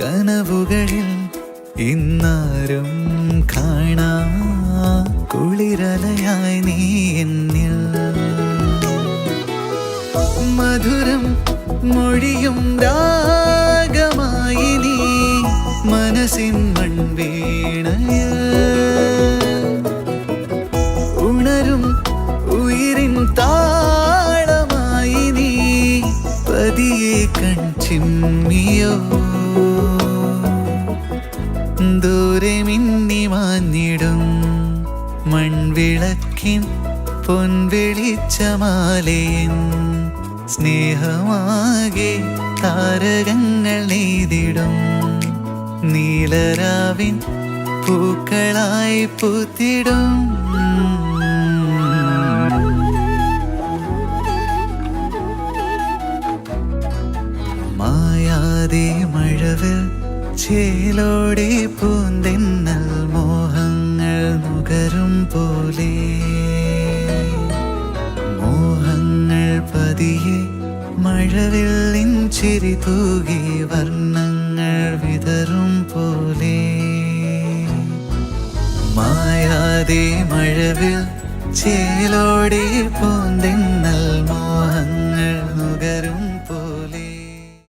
കനവുകളിൽ ഇന്നാരും കാണാ കുളിരലയായി നീ എന്നിൽ മധുരം മൊഴിയും രാഗമായി നീ മനസ്സിൻ മൺവീണയിൽ ഉണരും ഉയിരിൻ താളമായി നീ പതിയെ കൺചിമ്മിയോ ദൂരെ മിന്നി മാഞ്ഞിടും മൺവിളക്കിൻ പൊൻവെളിച്ചമാലയൻ സ്നേഹമാകെ താരകങ്ങൾ നെയ്തിടും നീലരാവിൻ പൂക്കളായി പൂത്തിടും മായാതെ മഴവിൽ ചേലോടെ പൂന്തെന്നൽ മോഹങ്ങൾ നുകരും പോലെ മോഹങ്ങൾ പതിയെ മഴവില്ലിൻ ചിരി തൂകി വർണ്ണങ്ങൾ വിതറും പോലെ മായാതെ മഴവിൽ ചേലോടെ പൂന്തെന്നൽ മോഹങ്ങൾ